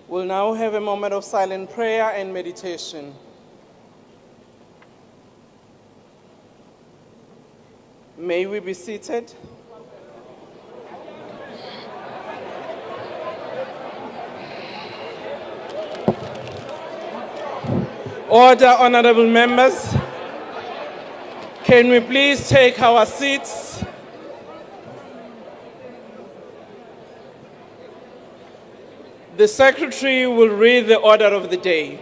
We'll now have a moment of silent prayer and meditation. May we be seated? Order, honorable members. Can we please take our seats? The Secretary will read the order of the day.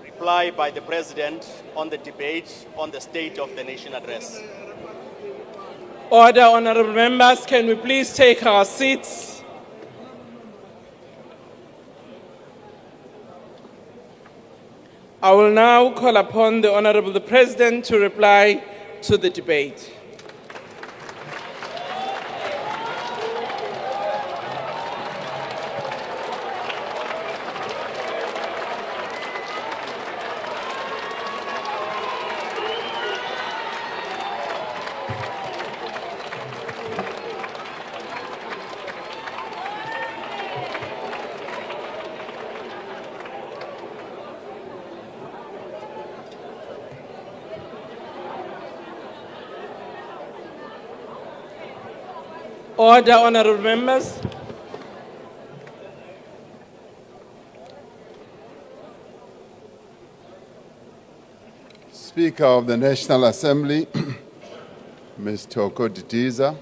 Reply by the President on the debate on the State of the Nation address. Order, honorable members. Can we please take our seats? I will now call upon the Honorable President to reply to the debate. Order, honorable members. Speaker of the National Assembly, Ms. Toko Didiza,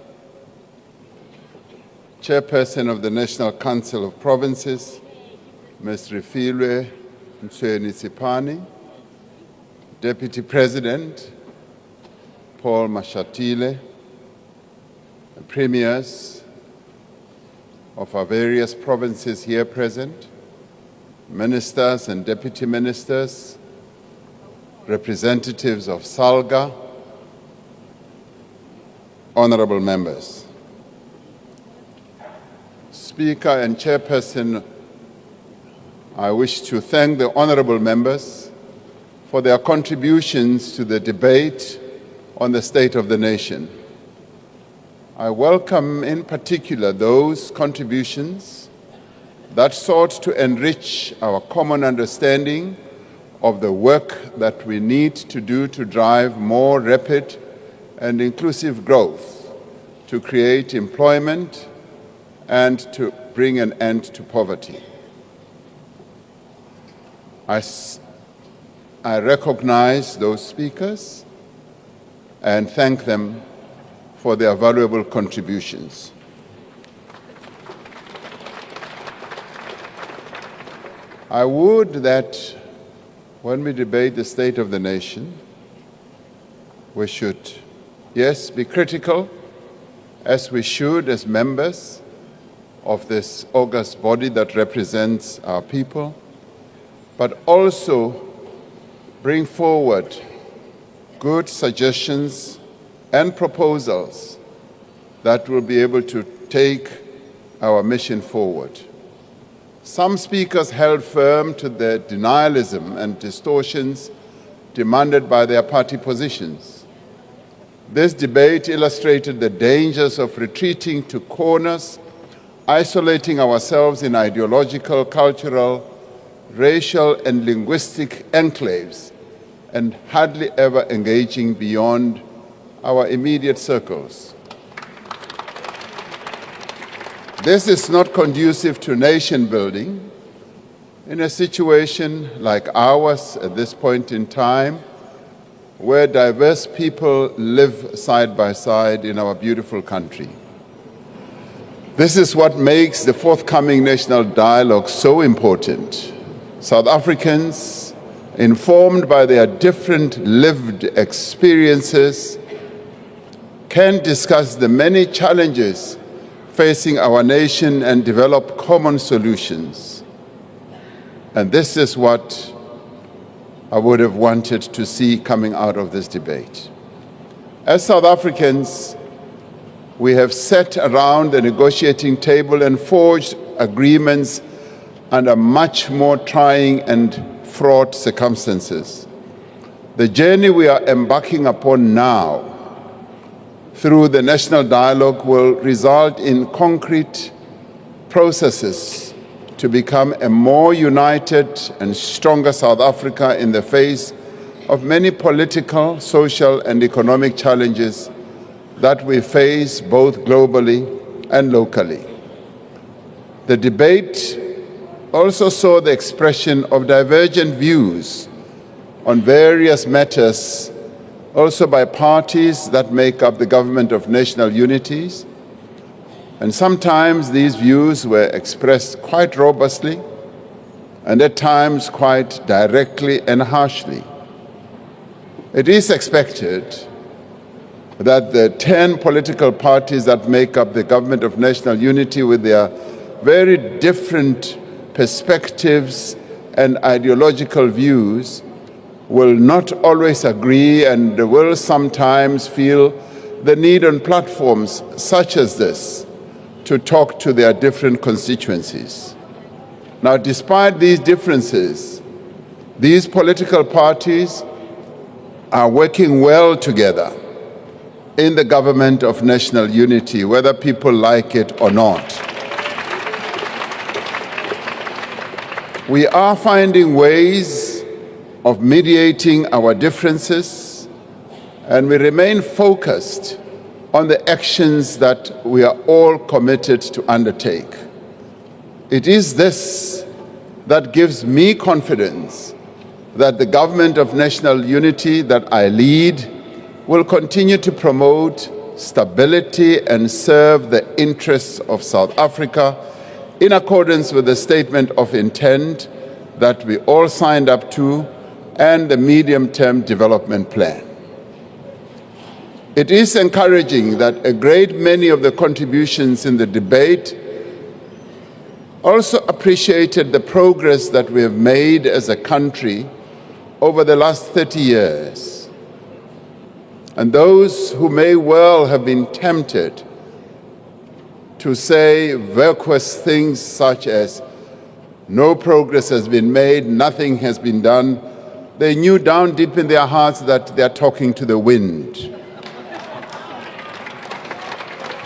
Chairperson of the National Council of Provinces, Ms. Refilwe Mtsweni-Sipani, Deputy President, Paul Mashatile, Premiers of our various provinces here present, ministers and deputy ministers, representatives of SALGA, honorable members. Speaker and Chairperson, I wish to thank the honorable members for their contributions to the debate on the State of the Nation. I welcome in particular those contributions that sought to enrich our common understanding of the work that we need to do to drive more rapid and inclusive growth, to create employment, and to bring an end to poverty. I recognize those speakers and thank them for their valuable contributions. I would that when we debate the state of the nation, we should, yes, be critical, as we should as members of this august body that represents our people, but also bring forward good suggestions and proposals that will be able to take our mission forward. Some speakers held firm to the denialism and distortions demanded by their party positions. This debate illustrated the dangers of retreating to corners, isolating ourselves in ideological, cultural, racial, and linguistic enclaves, and hardly ever engaging beyond our immediate circles. This is not conducive to nation building in a situation like ours at this point in time, where diverse people live side by side in our beautiful country. This is what makes the forthcoming national dialogue so important. South Africans, informed by their different lived experiences, can discuss the many challenges facing our nation and develop common solutions. And this is what I would have wanted to see coming out of this debate. As South Africans, we have sat around the negotiating table and forged agreements under much more trying and fraught circumstances. The journey we are embarking upon now through the national dialogue will result in concrete processes to become a more united and stronger South Africa in the face of many political, social, and economic challenges that we face both globally and locally. The debate also saw the expression of divergent views on various matters, also by parties that make up the government of national unities. And sometimes these views were expressed quite robustly, and at times quite directly and harshly. It is expected that the 10 political parties that make up the government of national unity, with their very different perspectives and ideological views, will not always agree and will sometimes feel the need on platforms such as this to talk to their different constituencies. Now, despite these differences, these political parties are working well together in the government of national unity, whether people like it or not. We are finding ways of mediating our differences, and we remain focused on the actions that we are all committed to undertake. It is this that gives me confidence that the government of national unity that I lead will continue to promote stability and serve the interests of South Africa in accordance with the statement of intent that we all signed up to and the medium-term development plan. It is encouraging that a great many of the contributions in the debate also appreciated the progress that we have made as a country over the last 30 years. And those who may well have been tempted to say vacuous things such as no progress has been made, nothing has been done, they knew down deep in their hearts that they are talking to the wind.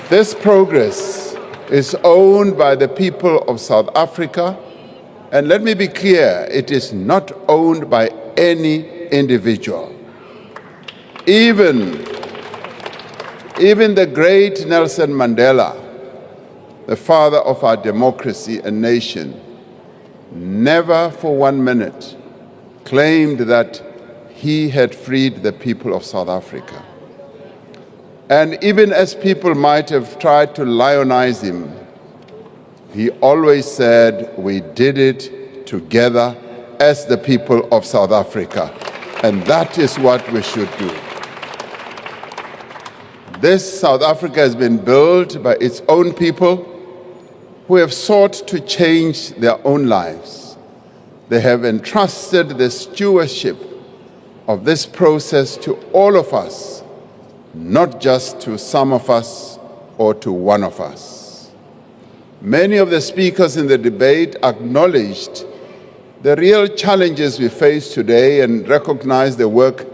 This progress is owned by the people of South Africa, and let me be clear, it is not owned by any individual. Even the great Nelson Mandela, the father of our democracy and nation, never for 1 minute claimed that he had freed the people of South Africa. And even as people might have tried to lionize him, he always said, we did it together as the people of South Africa. And that is what we should do. This South Africa has been built by its own people who have sought to change their own lives. They have entrusted the stewardship of this process to all of us, not just to some of us or to one of us. Many of the speakers in the debate acknowledged the real challenges we face today and recognized the work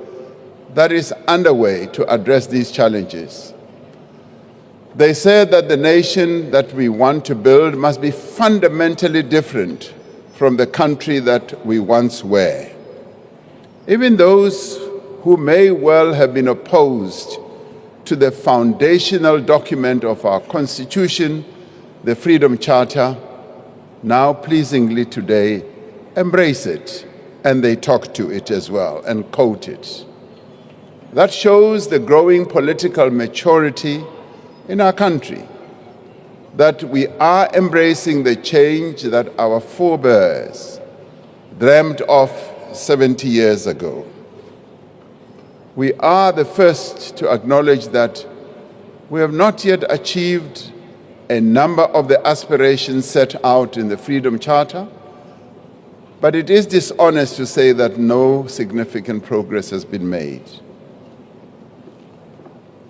that is underway to address these challenges. They said that the nation that we want to build must be fundamentally different from the country that we once were. Even those who may well have been opposed to the foundational document of our Constitution, the Freedom Charter, now pleasingly today embrace it, and they talk to it as well and quote it. That shows the growing political maturity in our country, that we are embracing the change that our forebears dreamt of 70 years ago. We are the first to acknowledge that we have not yet achieved a number of the aspirations set out in the Freedom Charter, but it is dishonest to say that no significant progress has been made.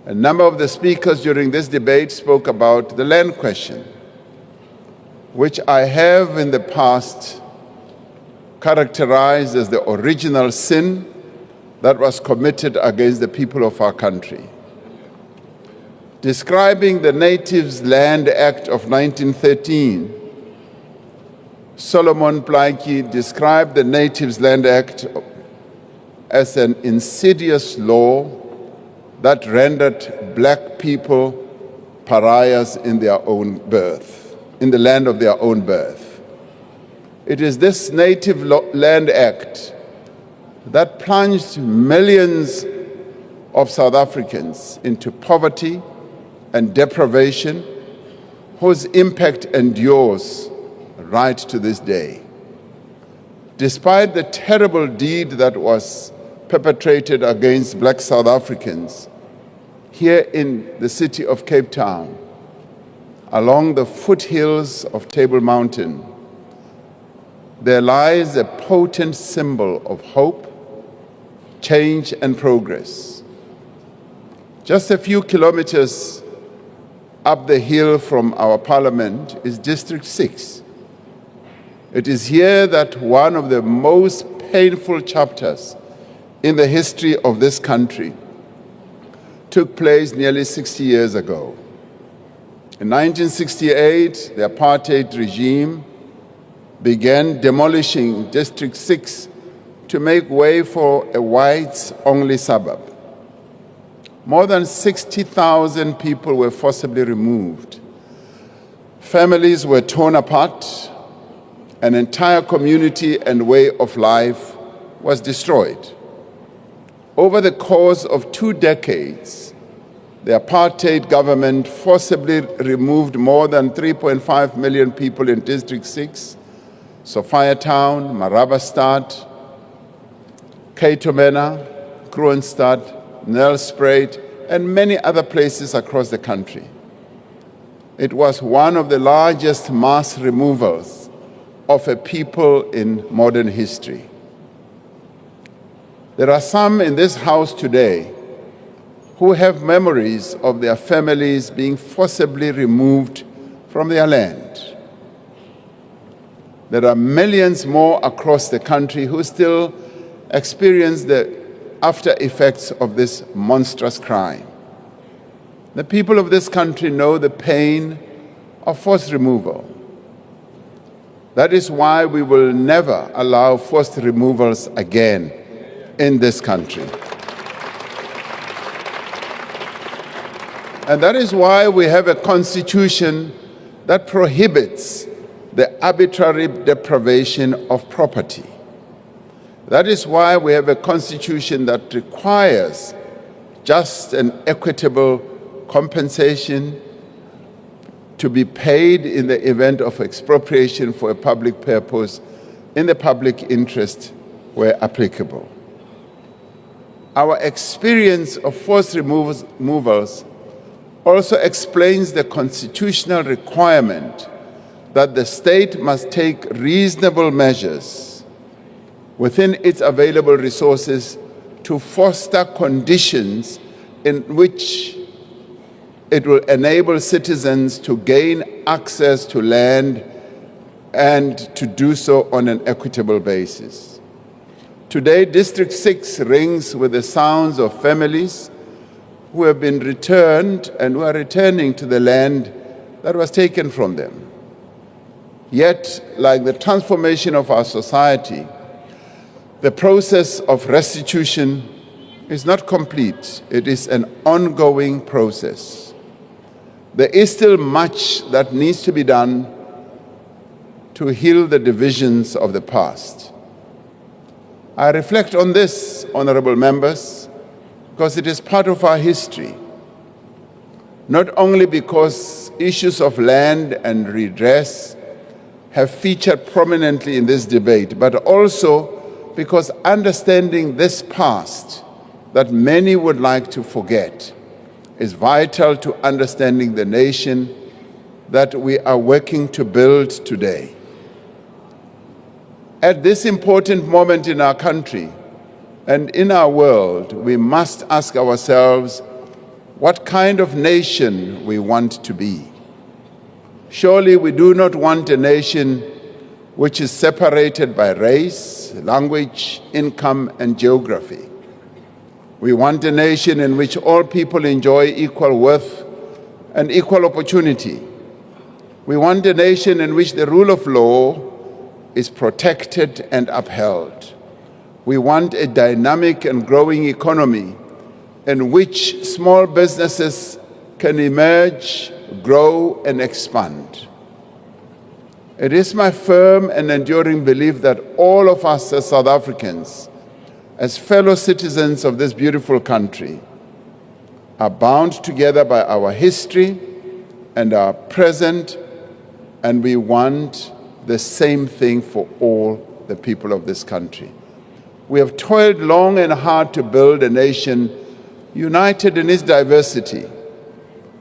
A number of the speakers during this debate spoke about the land question, which I have in the past characterized as the original sin that was committed against the people of our country. Describing the Natives Land Act of 1913, Solomon Plaatje described the Natives Land Act as an insidious law that rendered black people pariahs in their own birth, in the land of their own birth. It is this Native Land Act that plunged millions of South Africans into poverty and deprivation, whose impact endures right to this day. Despite the terrible deed that was perpetrated against black South Africans here in the city of Cape Town, along the foothills of Table Mountain, there lies a potent symbol of hope, change, and progress. Just a few kilometers up the hill from our parliament is District 6. It is here that one of the most painful chapters in the history of this country took place nearly 60 years ago. In 1968, the apartheid regime began demolishing District 6 to make way for a whites-only suburb. More than 60,000 people were forcibly removed. Families were torn apart. An entire community and way of life was destroyed. Over the course of 2 decades, the apartheid government forcibly removed more than 3.5 million people in District 6, Sophiatown, Marabastad, Kaitopena, Kroonstad, Nelspruit, and many other places across the country. It was one of the largest mass removals of a people in modern history. There are some in this house today who have memories of their families being forcibly removed from their land. There are millions more across the country who still experience the after effects of this monstrous crime. The people of this country know the pain of forced removal. That is why we will never allow forced removals again in this country. And that is why we have a constitution that prohibits the arbitrary deprivation of property. That is why we have a constitution that requires just and equitable compensation to be paid in the event of expropriation for a public purpose in the public interest where applicable. Our experience of forced removals also explains the constitutional requirement that the state must take reasonable measures within its available resources to foster conditions in which it will enable citizens to gain access to land and to do so on an equitable basis. Today, District 6 rings with the sounds of families who have been returned and who are returning to the land that was taken from them. Yet, like the transformation of our society, the process of restitution is not complete. It is an ongoing process. There is still much that needs to be done to heal the divisions of the past. I reflect on this, honorable members, because it is part of our history. Not only because issues of land and redress have featured prominently in this debate, but also because understanding this past that many would like to forget is vital to understanding the nation that we are working to build today. At this important moment in our country and in our world, we must ask ourselves what kind of nation we want to be. Surely we do not want a nation which is separated by race, language, income, and geography. We want a nation in which all people enjoy equal worth and equal opportunity. We want a nation in which the rule of law is protected and upheld. We want a dynamic and growing economy in which small businesses can emerge, grow, and expand. It is my firm and enduring belief that all of us as South Africans, as fellow citizens of this beautiful country, are bound together by our history and our present, and we want the same thing for all the people of this country. We have toiled long and hard to build a nation united in its diversity.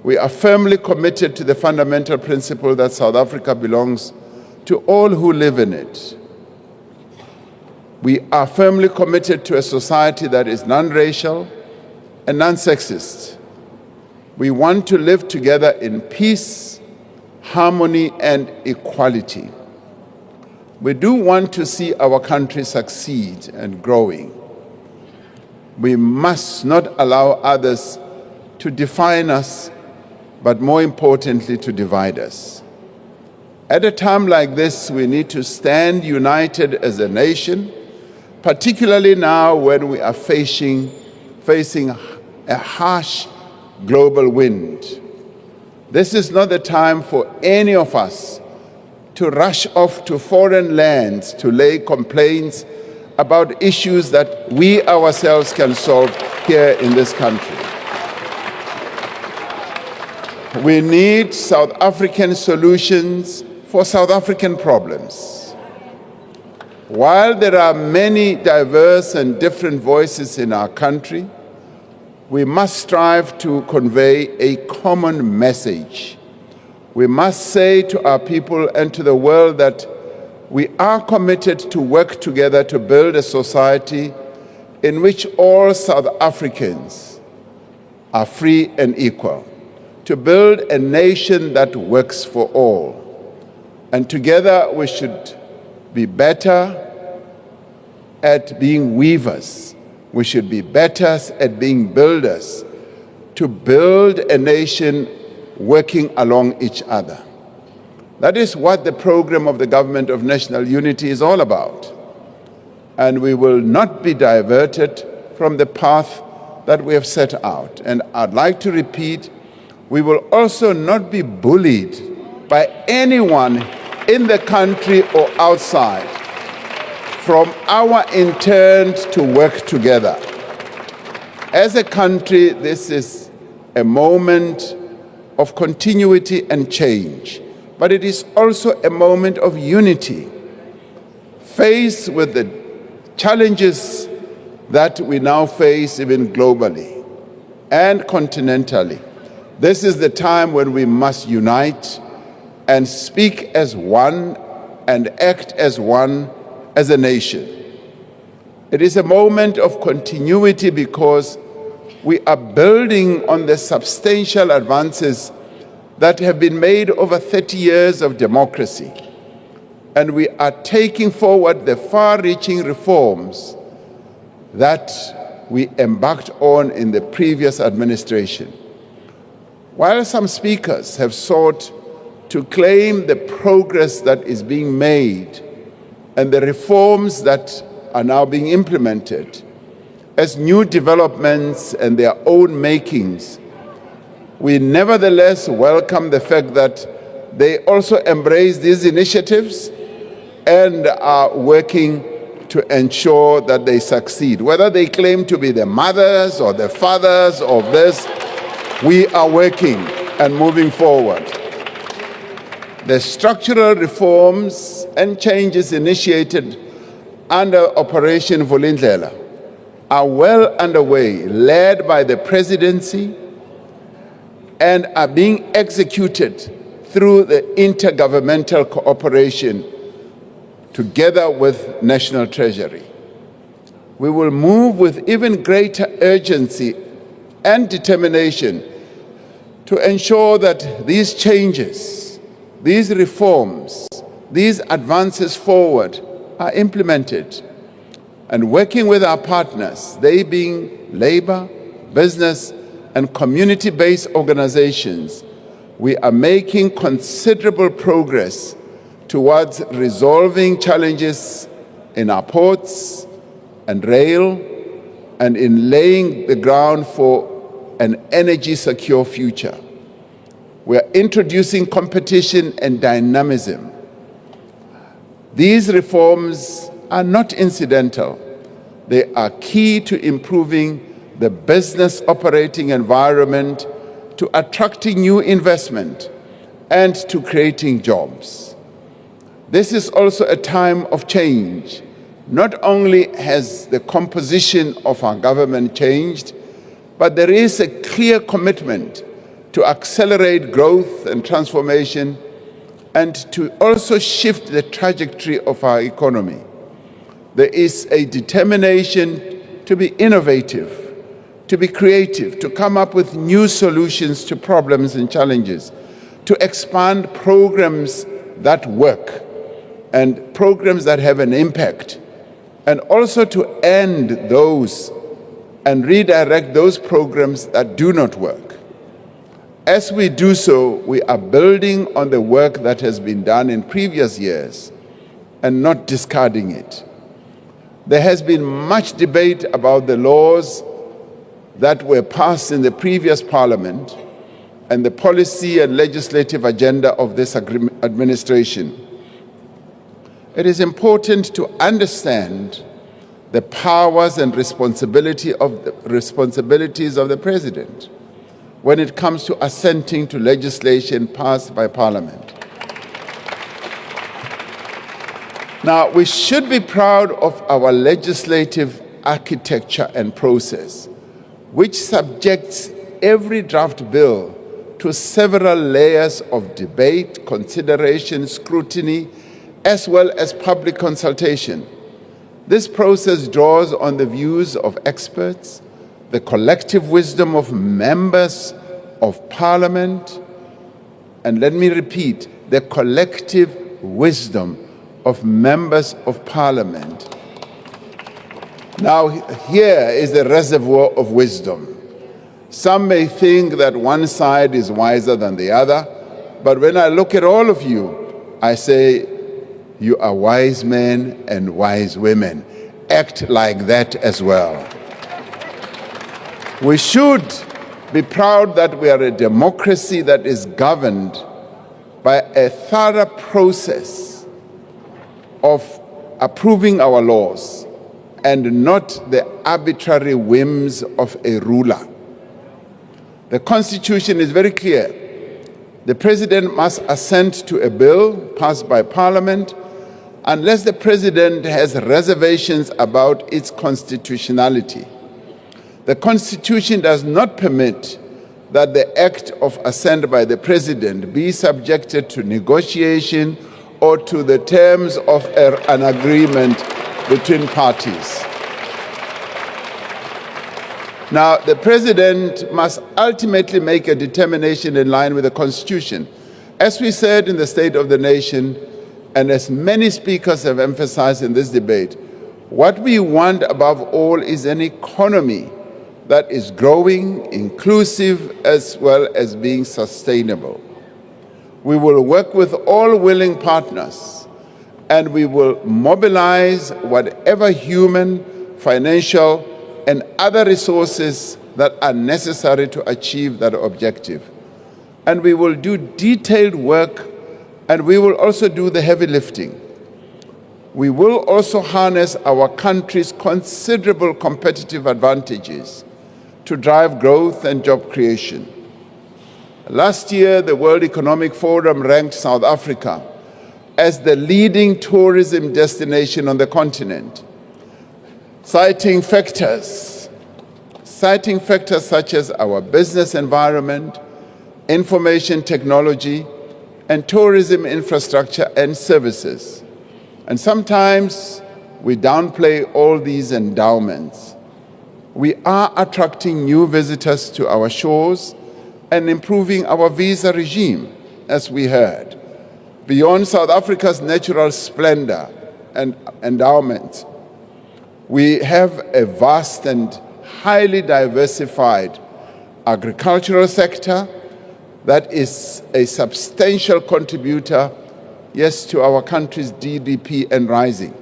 We are firmly committed to the fundamental principle that South Africa belongs to all who live in it. We are firmly committed to a society that is non-racial and non-sexist. We want to live together in peace, harmony, and equality. We do want to see our country succeed and growing. We must not allow others to define us, but more importantly, to divide us. At a time like this, we need to stand united as a nation, particularly now when we are facing a harsh global wind. This is not the time for any of us to rush off to foreign lands to lay complaints about issues that we ourselves can solve here in this country. We need South African solutions for South African problems. While there are many diverse and different voices in our country, we must strive to convey a common message. We must say to our people and to the world that we are committed to work together to build a society in which all South Africans are free and equal, to build a nation that works for all. And together we should be better at being weavers. We should be better at being builders, to build a nation working along each other. That is what the program of the Government of National Unity is all about. And we will not be diverted from the path that we have set out. And I'd like to repeat, we will also not be bullied by anyone in the country or outside from our intent to work together. As a country, this is a moment of continuity and change, but it is also a moment of unity. Faced with the challenges that we now face even globally and continentally, this is the time when we must unite and speak as one and act as one as a nation. It is a moment of continuity because we are building on the substantial advances that have been made over 30 years of democracy. And we are taking forward the far-reaching reforms that we embarked on in the previous administration. While some speakers have sought to claim the progress that is being made and the reforms that are now being implemented as new developments and their own makings, we nevertheless welcome the fact that they also embrace these initiatives and are working to ensure that they succeed. Whether they claim to be the mothers or the fathers of this, we are working and moving forward. The structural reforms and changes initiated under Operation Vulindlela are well underway, led by the presidency, and are being executed through the intergovernmental cooperation together with National Treasury. We will move with even greater urgency and determination to ensure that these changes, these reforms, these advances forward are implemented. And working with our partners, they being labor, business, and community-based organizations, we are making considerable progress towards resolving challenges in our ports and rail, and in laying the ground for an energy-secure future. We are introducing competition and dynamism. These reforms are not incidental. They are key to improving the business operating environment, to attracting new investment, and to creating jobs. This is also a time of change. Not only has the composition of our government changed, but there is a clear commitment to accelerate growth and transformation, and to also shift the trajectory of our economy. There is a determination to be innovative, to be creative, to come up with new solutions to problems and challenges, to expand programs that work and programs that have an impact, and also to end those and redirect those programs that do not work. As we do so, we are building on the work that has been done in previous years and not discarding it. There has been much debate about the laws that were passed in the previous parliament and the policy and legislative agenda of this administration. It is important to understand the powers and responsibilities of the President when it comes to assenting to legislation passed by Parliament. Now, we should be proud of our legislative architecture and process, which subjects every draft bill to several layers of debate, consideration, scrutiny, as well as public consultation. This process draws on the views of experts, the collective wisdom of members of Parliament, and let me repeat, the collective wisdom of members of Parliament. Now, here is the reservoir of wisdom. Some may think that one side is wiser than the other, but when I look at all of you, I say, you are wise men and wise women. Act like that as well. We should be proud that we are a democracy that is governed by a thorough process of approving our laws and not the arbitrary whims of a ruler. The Constitution is very clear. The President must assent to a bill passed by Parliament unless the President has reservations about its constitutionality. The Constitution does not permit that the act of assent by the President be subjected to negotiation or to the terms of an agreement between parties. Now, the President must ultimately make a determination in line with the Constitution. As we said in the State of the Nation, and as many speakers have emphasized in this debate, what we want above all is an economy that is growing, inclusive, as well as being sustainable. We will work with all willing partners, and we will mobilize whatever human, financial, and other resources that are necessary to achieve that objective. And we will do detailed work, and we will also do the heavy lifting. We will also harness our country's considerable competitive advantages to drive growth and job creation. Last year, the World Economic Forum ranked South Africa as the leading tourism destination on the continent, citing factors such as our business environment, information technology, and tourism infrastructure and services. And sometimes we downplay all these endowments. We are attracting new visitors to our shores and improving our visa regime, as we heard. Beyond South Africa's natural splendor and endowments, we have a vast and highly diversified agricultural sector, that is a substantial contributor, yes, to our country's GDP and rising.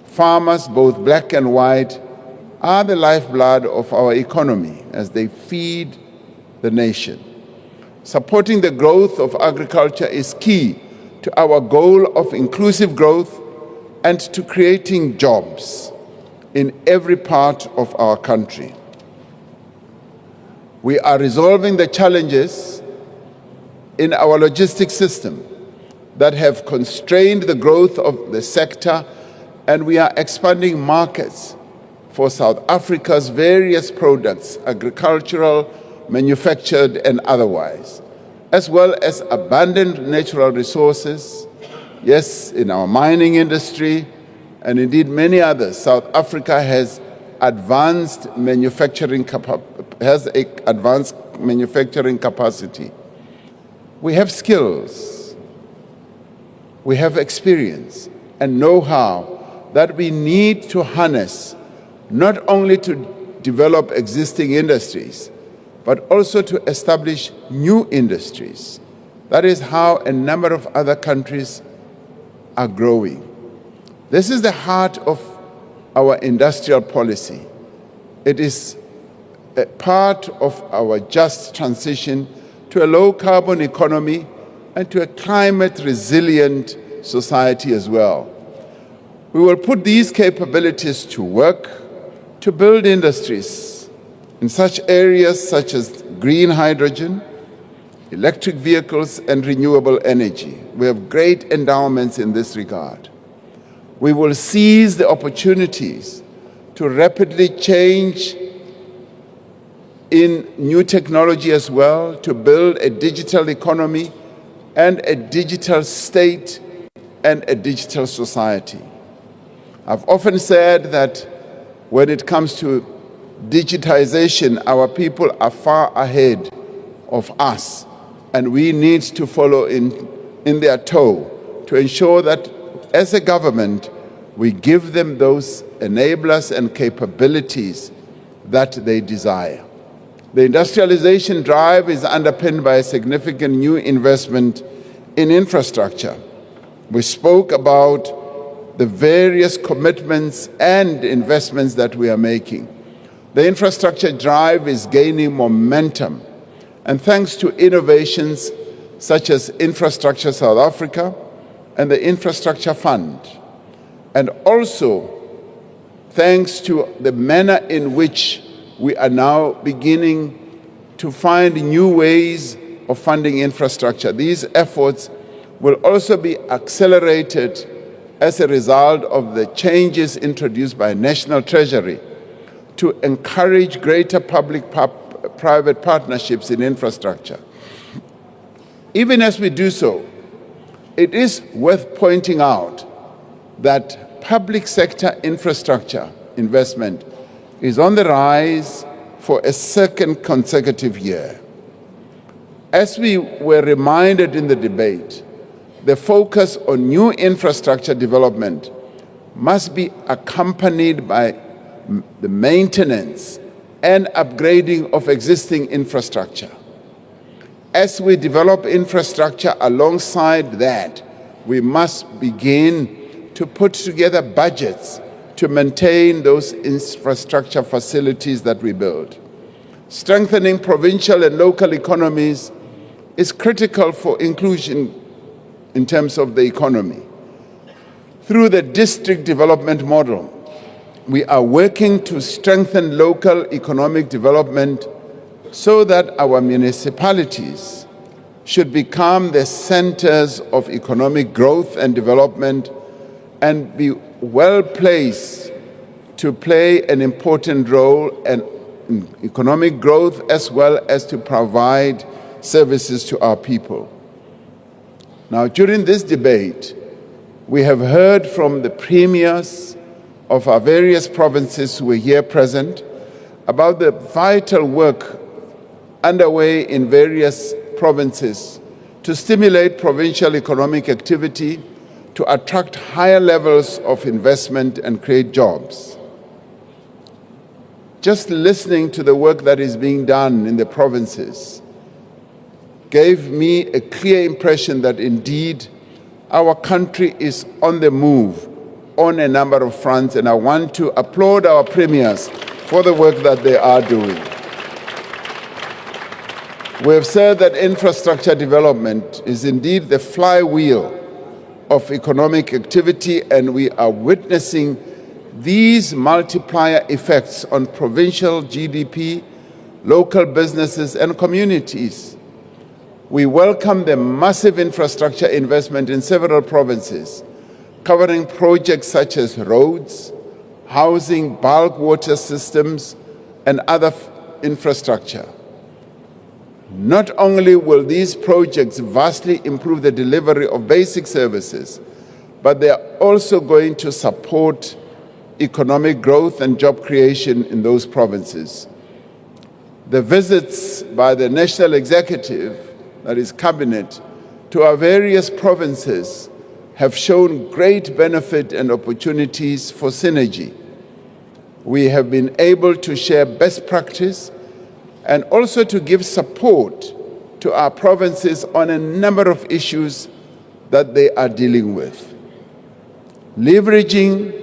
Farmers, both black and white, are the lifeblood of our economy as they feed the nation. Supporting the growth of agriculture is key to our goal of inclusive growth and to creating jobs in every part of our country. We are resolving the challenges in our logistics system that have constrained the growth of the sector, and we are expanding markets for South Africa's various products, agricultural, manufactured and otherwise, as well as abundant natural resources, yes, in our mining industry, and indeed many others. South Africa has advanced manufacturing capacity. We have skills, we have experience and know-how that we need to harness, not only to develop existing industries, but also to establish new industries. That is how a number of other countries are growing. This is the heart of our industrial policy. It is a part of our just transition to a low-carbon economy and to a climate-resilient society as well. We will put these capabilities to work to build industries in such areas such as green hydrogen, electric vehicles, and renewable energy. We have great endowments in this regard. We will seize the opportunities to rapidly change in new technology as well, to build a digital economy and a digital state and a digital society. I've often said that when it comes to digitization, our people are far ahead of us, and we need to follow in their toe to ensure that as a government, we give them those enablers and capabilities that they desire. The industrialization drive is underpinned by a significant new investment in infrastructure. We spoke about the various commitments and investments that we are making. The infrastructure drive is gaining momentum, and thanks to innovations such as Infrastructure South Africa and the Infrastructure Fund, and also thanks to the manner in which we are now beginning to find new ways of funding infrastructure. These efforts will also be accelerated as a result of the changes introduced by National Treasury to encourage greater public-private partnerships in infrastructure. Even as we do so, it is worth pointing out that public sector infrastructure investment is on the rise for a second consecutive year. As we were reminded in the debate, the focus on new infrastructure development must be accompanied by the maintenance and upgrading of existing infrastructure. As we develop infrastructure alongside that, we must begin to put together budgets to maintain those infrastructure facilities that we build. Strengthening provincial and local economies is critical for inclusion in terms of the economy. Through the district development model, we are working to strengthen local economic development so that our municipalities should become the centers of economic growth and development and be well placed to play an important role in economic growth as well as to provide services to our people. Now, during this debate, we have heard from the premiers of our various provinces who are here present about the vital work underway in various provinces to stimulate provincial economic activity, to attract higher levels of investment and create jobs. Just listening to the work that is being done in the provinces, gave me a clear impression that indeed our country is on the move on a number of fronts, and I want to applaud our premiers for the work that they are doing. We have said that infrastructure development is indeed the flywheel of economic activity, and we are witnessing these multiplier effects on provincial GDP, local businesses, and communities. We welcome the massive infrastructure investment in several provinces, covering projects such as roads, housing, bulk water systems, and other infrastructure. Not only will these projects vastly improve the delivery of basic services, but they are also going to support economic growth and job creation in those provinces. The visits by the National Executive, that is Cabinet, to our various provinces have shown great benefit and opportunities for synergy. We have been able to share best practice and also to give support to our provinces on a number of issues that they are dealing with. Leveraging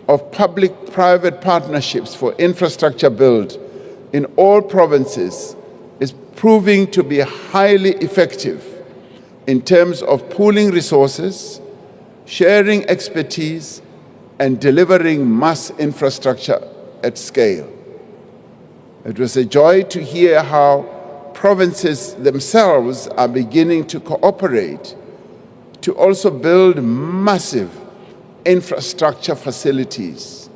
of public-private partnerships for infrastructure build in all provinces is proving to be highly effective in terms of pooling resources, sharing expertise, and delivering mass infrastructure at scale. It was a joy to hear how provinces themselves are beginning to cooperate to also build massive infrastructure facilities,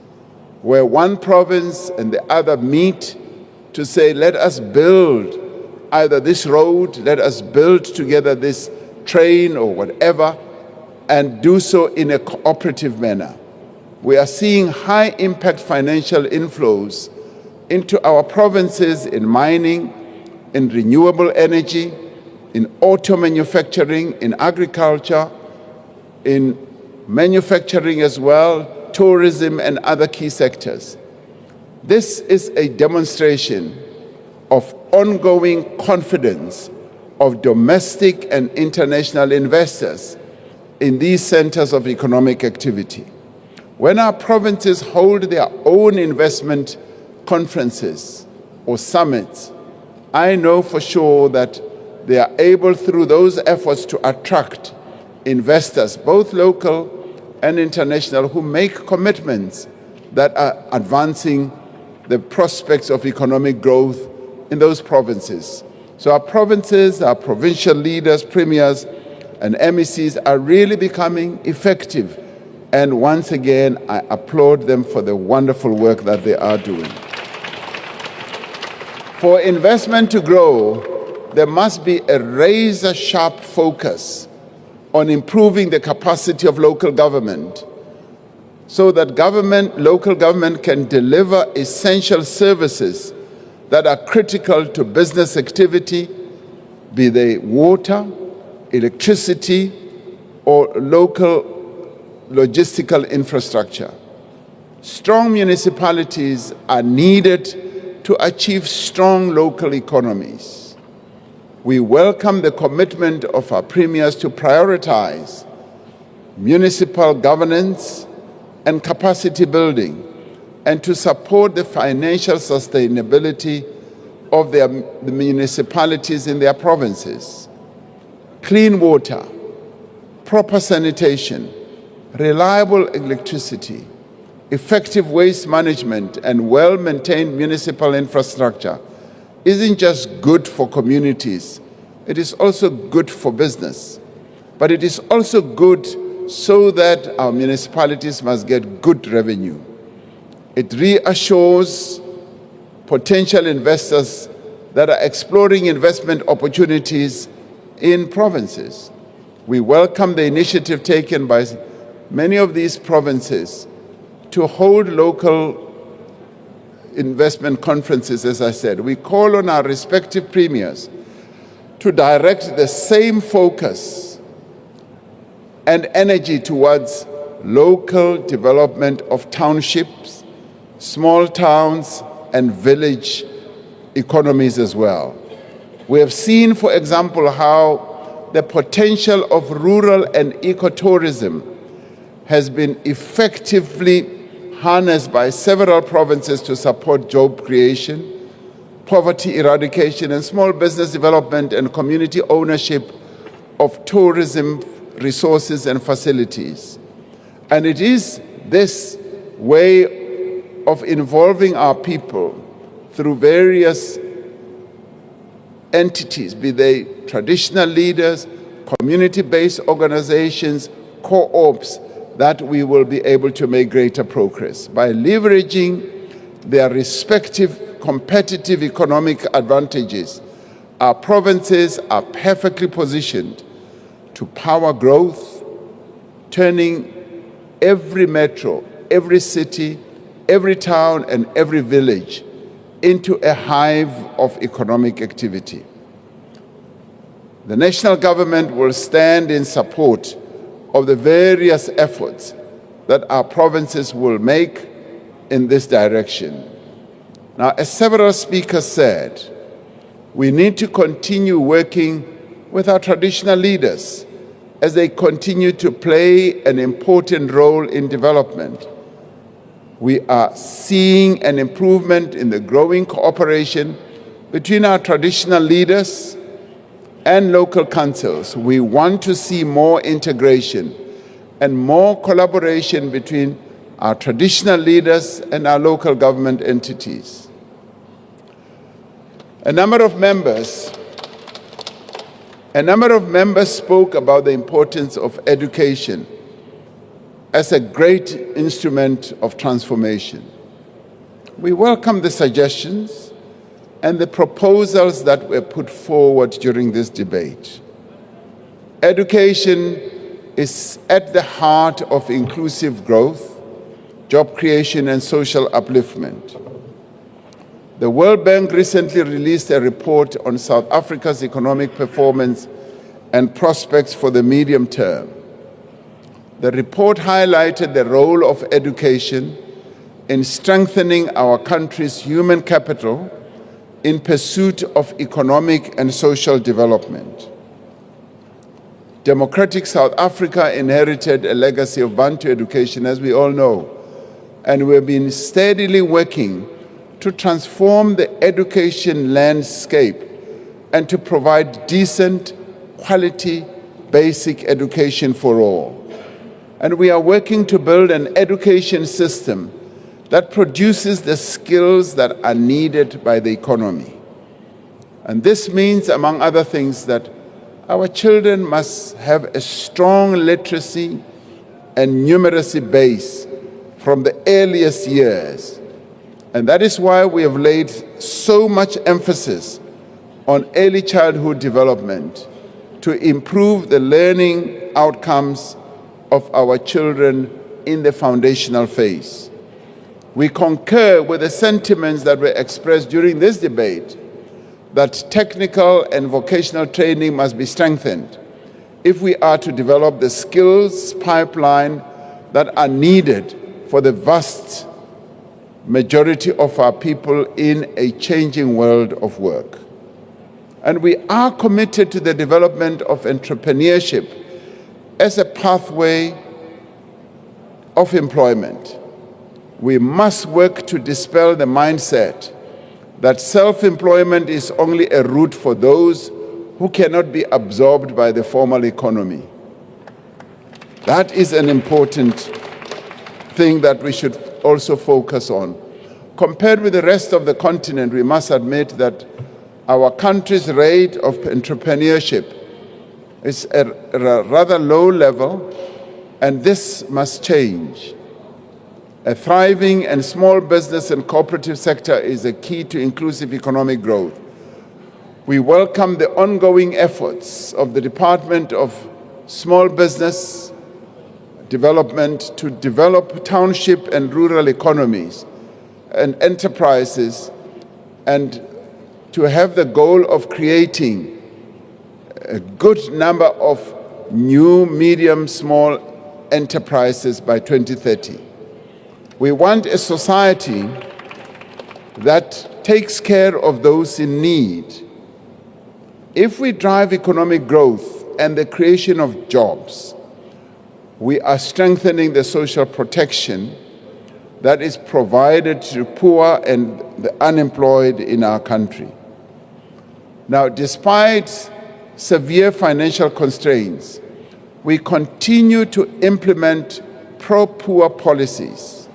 where one province and the other meet to say, let us build either this road, let us build together this train or whatever, and do so in a cooperative manner. We are seeing high impact financial inflows into our provinces in mining, in renewable energy, in auto manufacturing, in agriculture, in manufacturing as well, tourism and other key sectors. This is a demonstration of ongoing confidence of domestic and international investors in these centers of economic activity. When our provinces hold their own investment conferences or summits, I know for sure that they are able through those efforts to attract investors, both local and international, who make commitments that are advancing the prospects of economic growth in those provinces. So our provinces, our provincial leaders, premiers, and MECs are really becoming effective. And once again, I applaud them for the wonderful work that they are doing. For investment to grow, there must be a razor-sharp focus on improving the capacity of local government so that local government can deliver essential services that are critical to business activity, be they water, electricity, or local logistical infrastructure. Strong municipalities are needed to achieve strong local economies. We welcome the commitment of our premiers to prioritize municipal governance and capacity building, and to support the financial sustainability of the municipalities in their provinces. Clean water, proper sanitation, reliable electricity, effective waste management, and well-maintained municipal infrastructure isn't just good for communities, it is also good for business. But it is also good so that our municipalities must get good revenue. It reassures potential investors that are exploring investment opportunities in provinces. We welcome the initiative taken by many of these provinces to hold local investment conferences, as I said. We call on our respective premiers to direct the same focus and energy towards local development of townships, small towns, and village economies as well. We have seen, for example, how the potential of rural and ecotourism has been effectively harnessed by several provinces to support job creation, poverty eradication, and small business development and community ownership of tourism resources and facilities. And it is this way of involving our people through various entities, be they traditional leaders, community-based organizations, co-ops, that we will be able to make greater progress. By leveraging their respective competitive economic advantages, our provinces are perfectly positioned to power growth, turning every metro, every city, every town, and every village into a hive of economic activity. The national government will stand in support of the various efforts that our provinces will make in this direction. Now, as several speakers said, we need to continue working with our traditional leaders as they continue to play an important role in development. We are seeing an improvement in the growing cooperation between our traditional leaders and local councils. We want to see more integration and more collaboration between our traditional leaders and our local government entities. A number of members spoke about the importance of education as a great instrument of transformation. We welcome the suggestions and the proposals that were put forward during this debate. Education is at the heart of inclusive growth, job creation, and social upliftment. The World Bank recently released a report on South Africa's economic performance and prospects for the medium term. The report highlighted the role of education in strengthening our country's human capital in pursuit of economic and social development. Democratic South Africa inherited a legacy of Bantu education, as we all know, and we've been steadily working to transform the education landscape and to provide decent, quality, basic education for all. And we are working to build an education system that produces the skills that are needed by the economy. And this means, among other things, that our children must have a strong literacy and numeracy base from the earliest years. And that is why we have laid so much emphasis on early childhood development to improve the learning outcomes of our children in the foundational phase. We concur with the sentiments that were expressed during this debate that technical and vocational training must be strengthened if we are to develop the skills pipeline that are needed for the vast majority of our people in a changing world of work. And we are committed to the development of entrepreneurship as a pathway of employment. We must work to dispel the mindset that self-employment is only a route for those who cannot be absorbed by the formal economy. That is an important thing that we should also focus on. Compared with the rest of the continent, we must admit that our country's rate of entrepreneurship is at a rather low level, and this must change. A thriving and small business and cooperative sector is a key to inclusive economic growth. We welcome the ongoing efforts of the Department of Small Business Development to develop township and rural economies and enterprises, and to have the goal of creating a good number of new, medium, small enterprises by 2030. We want a society that takes care of those in need If we drive economic growth and the creation of jobs, we are strengthening the social protection that is provided to poor and the unemployed in our country. Now, despite severe financial constraints, we continue to implement pro-poor policies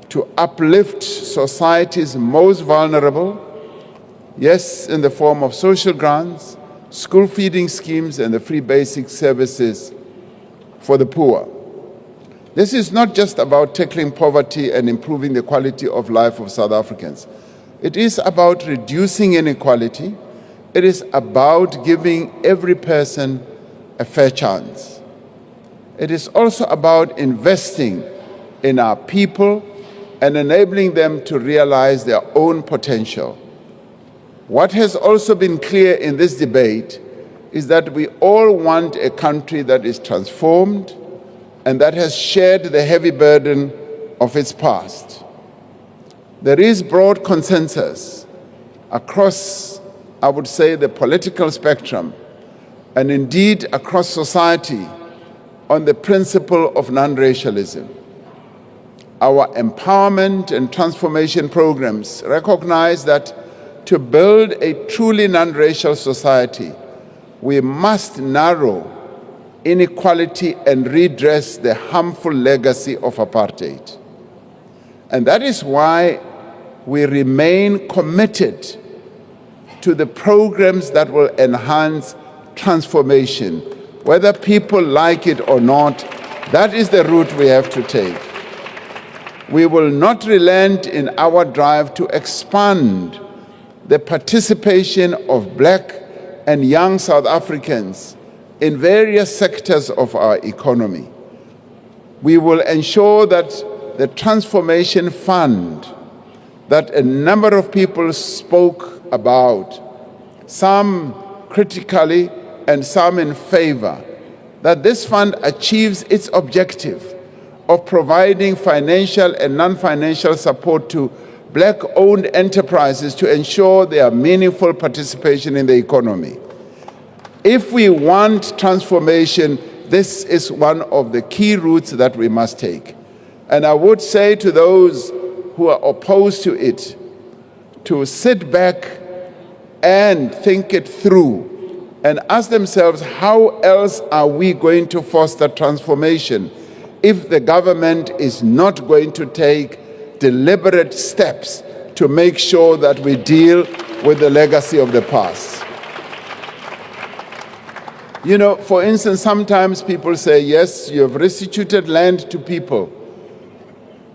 to uplift society's most vulnerable, yes, in the form of social grants, school feeding schemes, and the free basic services for the poor. This is not just about tackling poverty and improving the quality of life of South Africans. It is about reducing inequality. It is about giving every person a fair chance. It is also about investing in our people and enabling them to realize their own potential. What has also been clear in this debate is that we all want a country that is transformed and that has shared the heavy burden of its past. There is broad consensus across, I would say, the political spectrum, and indeed across society, on the principle of non-racialism. Our empowerment and transformation programs recognize that to build a truly non-racial society, we must narrow inequality and redress the harmful legacy of apartheid. And that is why we remain committed to the programs that will enhance transformation. Whether people like it or not, that is the route we have to take. We will not relent in our drive to expand the participation of Black and young South Africans in various sectors of our economy. We will ensure that the Transformation Fund that a number of people spoke about, some critically and some in favor, that this fund achieves its objective of providing financial and non-financial support to Black-owned enterprises to ensure their meaningful participation in the economy. If we want transformation, this is one of the key routes that we must take. And I would say to those who are opposed to it, to sit back and think it through and ask themselves, how else are we going to foster transformation if the government is not going to take deliberate steps to make sure that we deal with the legacy of the past? You know, for instance, sometimes people say, yes, you have restituted land to people,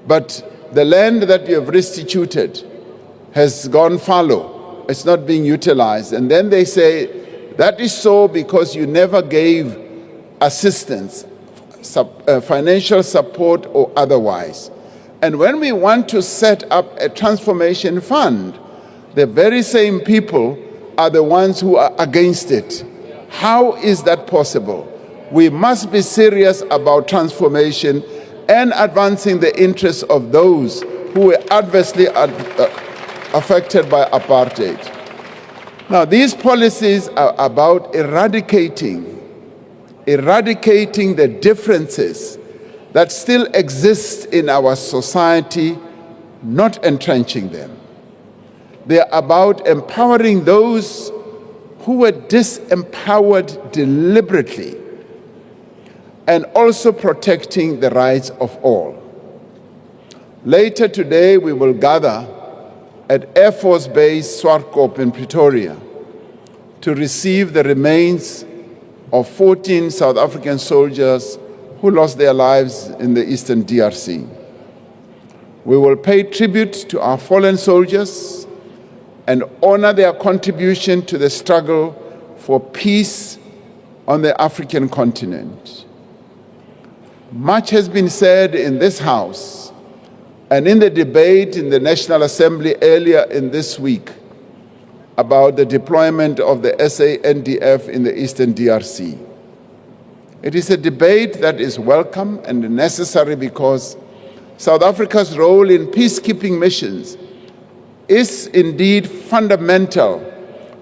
but the land that you have restituted has gone fallow. It's not being utilized. And then they say, that is so because you never gave assistance, financial support or otherwise. And when we want to set up a transformation fund, the very same people are the ones who are against it. How is that possible? We must be serious about transformation and advancing the interests of those who were adversely affected by apartheid. Now, these policies are about eradicating the differences that still exist in our society, not entrenching them. They are about empowering those who were disempowered deliberately, and also protecting the rights of all. Later today, we will gather at Air Force Base Swartkop in Pretoria to receive the remains of 14 South African soldiers who lost their lives in the Eastern DRC. We will pay tribute to our fallen soldiers and honor their contribution to the struggle for peace on the African continent. Much has been said in this House and in the debate in the National Assembly earlier in this week about the deployment of the SANDF in the Eastern DRC. It is a debate that is welcome and necessary because South Africa's role in peacekeeping missions is indeed fundamental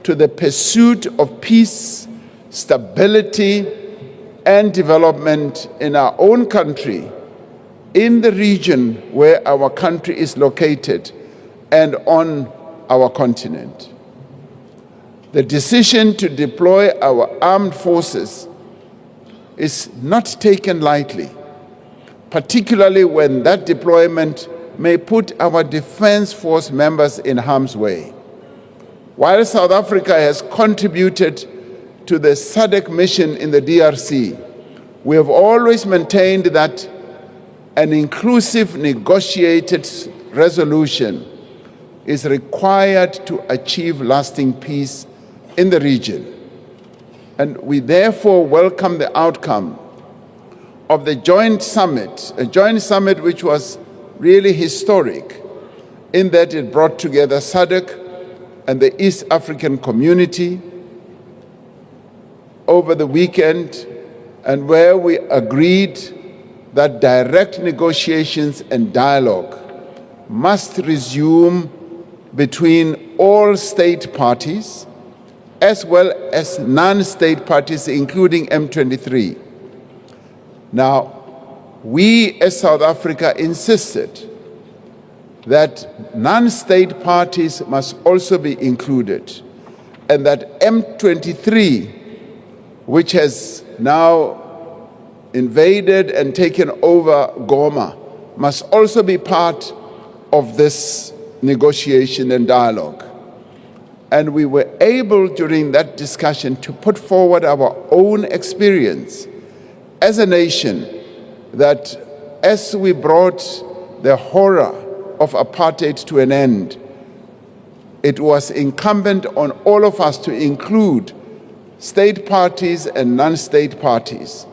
to the pursuit of peace, stability, and development in our own country, in the region where our country is located, and on our continent. The decision to deploy our armed forces is not taken lightly, particularly when that deployment may put our defense force members in harm's way. While South Africa has contributed to the SADC mission in the DRC, we have always maintained that an inclusive negotiated resolution is required to achieve lasting peace in the region. And we therefore welcome the outcome of the joint summit, a joint summit which was really historic in that it brought together SADC and the East African community over the weekend, and where we agreed that direct negotiations and dialogue must resume between all state parties as well as non-state parties, including M23. Now, we as South Africa insisted that non-state parties must also be included, and that M23, which has now invaded and taken over Goma, must also be part of this negotiation and dialogue. And we were able during that discussion to put forward our own experience as a nation, that as we brought the horror of apartheid to an end, it was incumbent on all of us to include state parties and non-state parties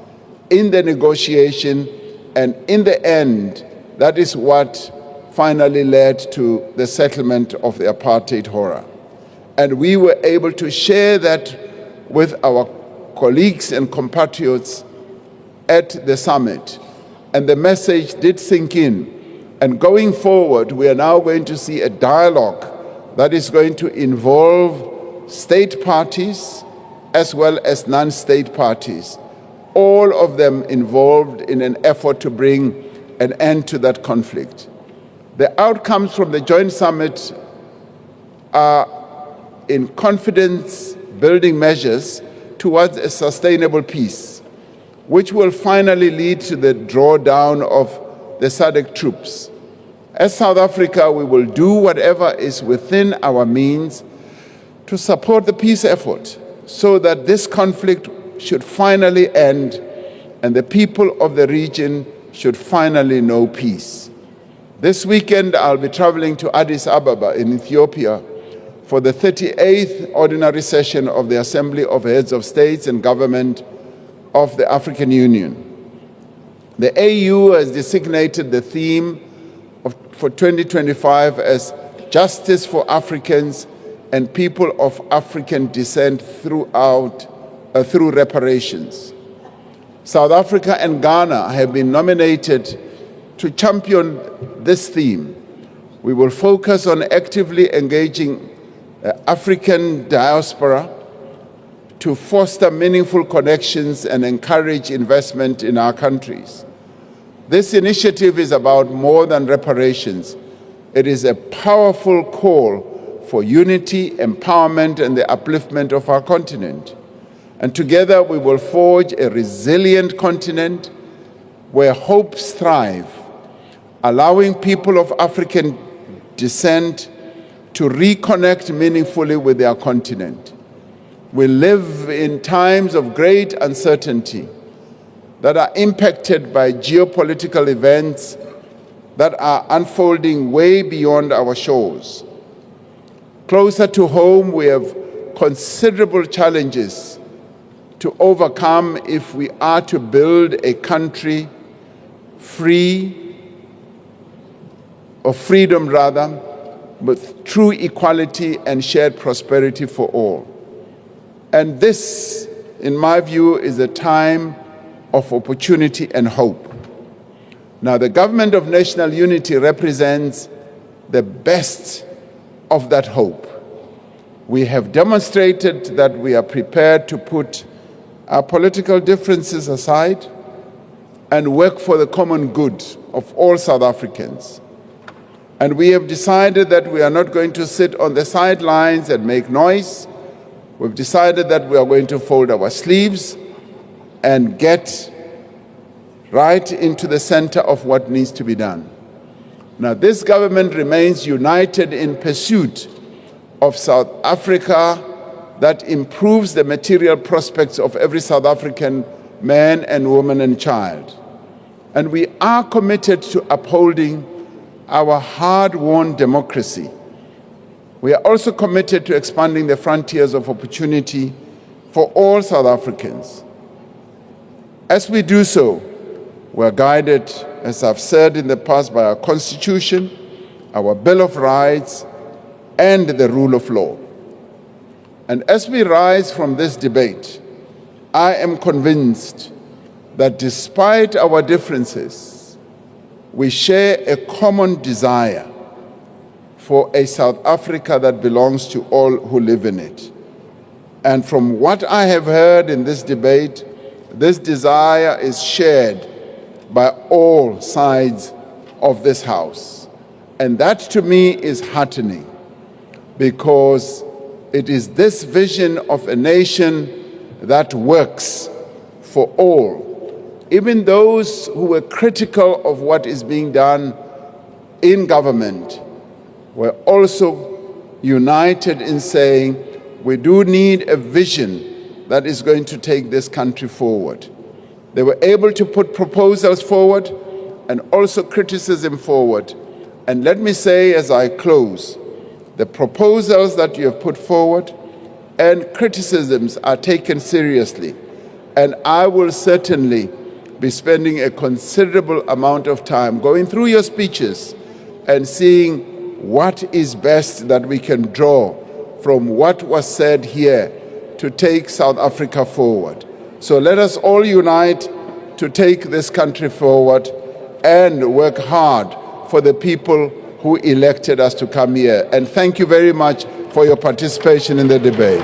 in the negotiation, and in the end, that is what finally led to the settlement of the apartheid horror. And we were able to share that with our colleagues and compatriots at the summit. And the message did sink in. And going forward, we are now going to see a dialogue that is going to involve state parties as well as non-state parties, all of them involved in an effort to bring an end to that conflict. The outcomes from the joint summit are in confidence-building measures towards a sustainable peace, which will finally lead to the drawdown of the SADC troops. As South Africa, we will do whatever is within our means to support the peace effort so that this conflict should finally end and the people of the region should finally know peace. This weekend, I'll be traveling to Addis Ababa in Ethiopia for the 38th ordinary session of the Assembly of Heads of States and Government of the African Union. The AU has designated the theme for 2025 as Justice for Africans and People of African Descent through reparations. South Africa and Ghana have been nominated to champion this theme. We will focus on actively engaging the African diaspora to foster meaningful connections and encourage investment in our countries. This initiative is about more than reparations. It is a powerful call for unity, empowerment, and the upliftment of our continent. And together we will forge a resilient continent where hopes thrive, allowing people of African descent to reconnect meaningfully with their continent. We live in times of great uncertainty that are impacted by geopolitical events that are unfolding way beyond our shores. Closer to home, we have considerable challenges to overcome if we are to build a country free, or freedom rather, with true equality and shared prosperity for all. And this, in my view, is a time of opportunity and hope. Now, the Government of National Unity represents the best of that hope. We have demonstrated that we are prepared to put our political differences aside and work for the common good of all South Africans. And we have decided that we are not going to sit on the sidelines and make noise. We've decided that we are going to fold our sleeves and get right into the center of what needs to be done. Now, this government remains united in pursuit of South Africa that improves the material prospects of every South African man and woman and child. And we are committed to upholding our hard-won democracy. We are also committed to expanding the frontiers of opportunity for all South Africans. As we do so, we are guided, as I've said in the past, by our Constitution, our Bill of Rights, and the rule of law. And as we rise from this debate, I am convinced that despite our differences, we share a common desire for a South Africa that belongs to all who live in it. And from what I have heard in this debate, this desire is shared by all sides of this House. And that to me is heartening, because it is this vision of a nation that works for all. Even those who were critical of what is being done in government were also united in saying we do need a vision that is going to take this country forward. They were able to put proposals forward and also criticism forward. And let me say as I close, the proposals that you have put forward and criticisms are taken seriously. And I will certainly be spending a considerable amount of time going through your speeches and seeing what is best that we can draw from what was said here to take South Africa forward. So let us all unite to take this country forward and work hard for the people who elected us to come here. And thank you very much for your participation in the debate.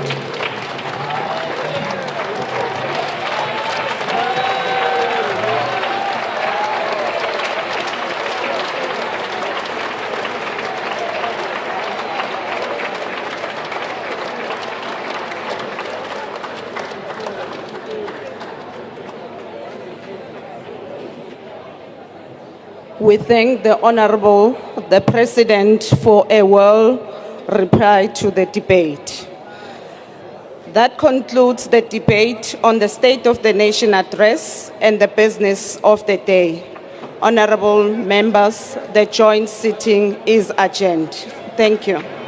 We thank the Honorable the President for a well reply to the debate. That concludes the debate on the State of the Nation address and the business of the day. Honorable members, the joint sitting is adjourned. Thank you.